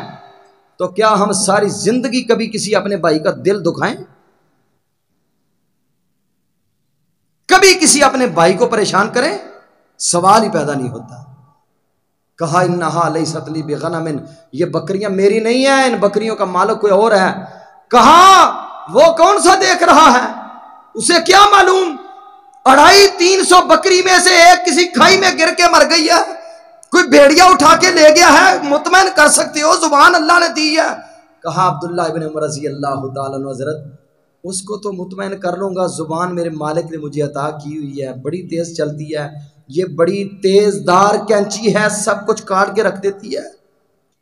تو کیا ہم ساری زندگی کبھی کسی اپنے بھائی کا دل دکھائیں؟ کبھی کسی اپنے بھائی کو پریشان کریں؟ سوال ہی پیدا نہیں ہوتا۔ کہا انہا لیست لی بغنم، یہ بکریاں میری نہیں ہیں، ان بکریوں کا مالک کوئی اور ہے۔ کہا وہ کون سا دیکھ رہا ہے، اسے کیا معلوم 250-300 بکری میں سے ایک کسی کھائی میں گر کے مر گئی ہے، کوئی بھیڑیا اٹھا کے لے گیا ہے، مطمئن کر سکتے ہو زبان اللہ نے دی ہے۔ کہا عبداللہ ابن عمر رضی اللہ تعالیٰ عنہ حضرت اس کو تو مطمئن کر لوں گا، زبان میرے مالک نے مجھے عطا کی ہوئی ہے، بڑی تیز چلتی ہے، یہ بڑی تیز دار کینچی ہے، سب کچھ کاٹ کے رکھ دیتی ہے،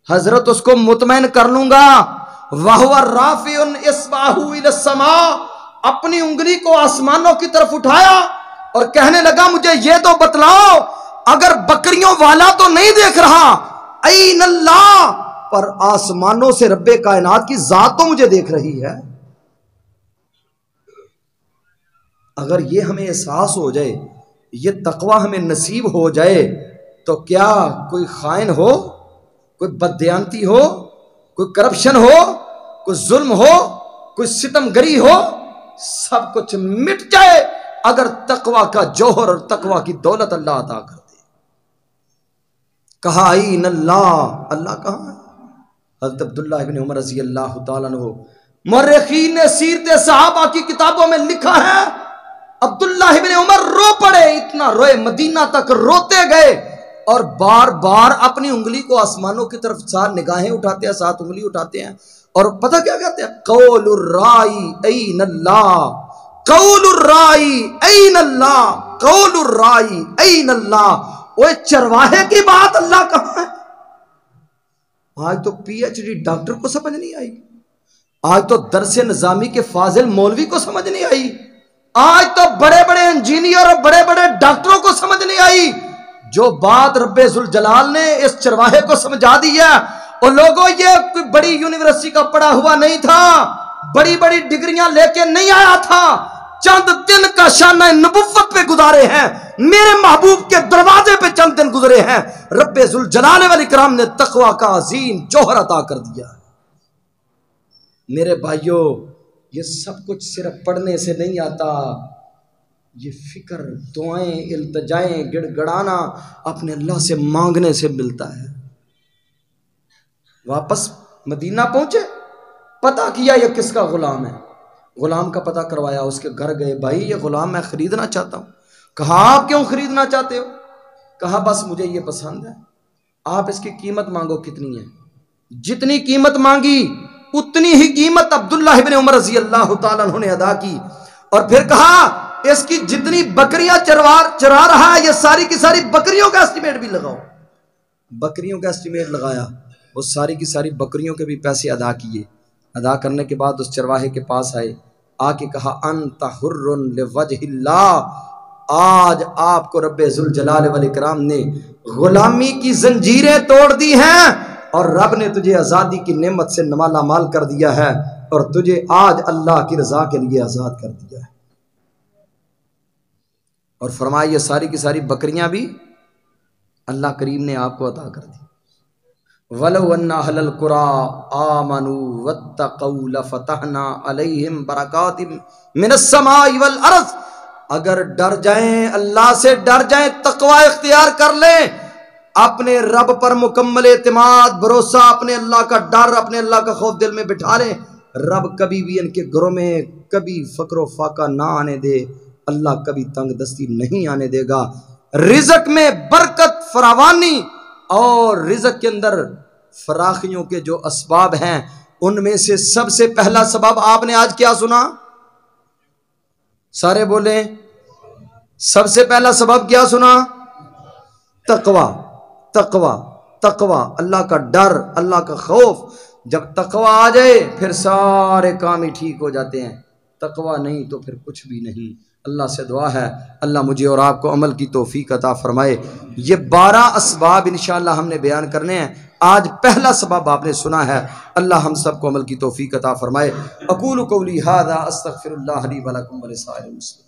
حضرت اس کو مطمئن کر لوں گا۔ وَهُوَ رَافِعٌ إِصْبَعَهُ إِلَى السَّمَاءِ، اپنی انگلی کو آسمانوں کی طرف اٹھایا اور کہنے لگا مجھے یہ تو بتلاؤ اگر بکریوں والا تو نہیں دیکھ رہا، اَيْنَ اللَّهُ، پر آسمانوں سے رب کائنات کی ذات تو مجھے دیکھ رہی ہے۔ اگر یہ ہمیں احساس ہو جائے، یہ تقوی ہمیں نصیب ہو جائے، تو کیا کوئی خائن ہو، کوئی بددیانتی ہو، کوئی کرپشن ہو، کوئی ظلم ہو، کوئی ستم گری ہو، سب کچھ مٹ جائے اگر تقوی کا جوہر اور تقوی کی دولت اللہ عطا کر دے۔ کہا این اللہ، اللہ کہاں ہے؟ حضرت عبداللہ ابن عمر رضی اللہ تعالیٰ عنہ، مورخین نے سیرت صحابہ کی کتابوں میں لکھا ہے عبداللہ ابن عمر رو پڑے، اتنا روئے، مدینہ تک روتے گئے اور بار بار اپنی انگلی کو آسمانوں کی طرف ساتھ نگاہیں اٹھاتے ہیں، ساتھ انگلی اٹھاتے ہیں اور پتہ کیا کہتے ہیں؟ قول الرائی این اللہ، قول الرائی این اللہ، قول الرائی این اللہ۔ وہ چرواہے کی بات اللہ کہاں ہے؟ آج تو پی ایچ ڈی ڈاکٹر کو سمجھ نہیں آئی، آج تو درس نظامی کے فاضل مولوی کو سمجھ نہیں آئی، آج تو بڑے بڑے انجینئر اور بڑے بڑے ڈاکٹروں کو سمجھ نہیں آئی۔ جو بات رب ذوالجلال نے اس چرواہے کو سمجھا دی ہے، اور لوگوں یہ کوئی بڑی یونیورسٹی کا پڑھا ہوا نہیں تھا، بڑی بڑی ڈگریاں لے کے نہیں آیا تھا، چند دن کا شانہ نبوت پہ گزارے ہیں، میرے محبوب کے دروازے پہ چند دن گزرے ہیں، رب ذوالجلال والاکرام نے تقوی کا عظیم جوہر عطا کر دیا۔ میرے بھائیوں، یہ سب کچھ صرف پڑھنے سے نہیں آتا، یہ فکر، دعائیں، التجائیں، گڑ گڑانا اپنے اللہ سے مانگنے سے ملتا ہے۔ واپس مدینہ پہنچے، پتہ کیا یہ کس کا غلام ہے، غلام کا پتہ کروایا، اس کے گھر گئے، بھائی یہ غلام میں خریدنا چاہتا ہوں۔ کہا آپ کیوں خریدنا چاہتے ہو؟ کہا بس مجھے یہ پسند ہے، آپ اس کی قیمت مانگو کتنی ہے؟ جتنی قیمت مانگی اتنی ہی قیمت عبداللہ ابن عمر رضی اللہ تعالیٰ عنہ نے ادا کی، اور پھر کہا اس کی جتنی بکریاں چرا رہا ہے یہ ساری کی ساری بکریوں کا اسٹیمیٹ بھی لگاؤ۔ بکریوں کا اسٹیمیٹ لگایا، وہ ساری کی ساری بکریوں کے بھی پیسے ادا کیے۔ ادا کرنے کے بعد اس چرواہے کے پاس آئے، آ کے کہا انت حر لوجہ اللہ، آج آپ کو رب ذوالجلال والاکرام نے غلامی کی زنجیریں توڑ دی ہیں اور رب نے تجھے آزادی کی نعمت سے مالا مال کر دیا ہے اور تجھے آج اللہ کی رضا کے لیے آزاد کر دیا ہے۔ اور فرمایا یہ ساری کی ساری بکریاں بھی اللہ کریم نے آپ کو عطا کر دی۔ وَلَوْ أَنَّ أَهْلَ الْقُرَىٰ آمَنُوا وَاتَّقَوْا لَفَتَحْنَا عَلَيْهِمْ بَرَكَاتٍ مِّنَ السَّمَاءِ وَالْأَرْضِ، اگر ڈر جائیں، اللہ سے ڈر جائیں، تقوی اختیار کر لیں، اپنے رب پر مکمل اعتماد، بھروسہ، اپنے اللہ کا ڈر، اپنے اللہ کا خوف دل میں بٹھا لیں، رب کبھی بھی ان کے گھروں میں کبھی فقر و فاقہ نہ آنے دے، اللہ کبھی تنگ دستی نہیں آنے دے گا۔ رزق میں برکت، فراوانی، اور رزق کے اندر فراخیوں کے جو اسباب ہیں ان میں سے سب سے پہلا سبب آپ نے آج کیا سنا؟ سارے بولیں، سب سے پہلا سبب کیا سنا؟ تقوی، تقوی، تقوی، اللہ کا ڈر، اللہ کا خوف۔ جب تقوی آ جائے پھر سارے کام ہی ٹھیک ہو جاتے ہیں، تقوی نہیں تو پھر کچھ بھی نہیں۔ اللہ سے دعا ہے اللہ مجھے اور آپ کو عمل کی توفیق عطا فرمائے۔ یہ 12 اسباب انشاءاللہ ہم نے بیان کرنے ہیں، آج پہلا سبب آپ نے سنا ہے، اللہ ہم سب کو عمل کی توفیق عطا فرمائے۔ اقول قولی ھذا استغفر اللہ لی ولکم ولسائر المسلمین۔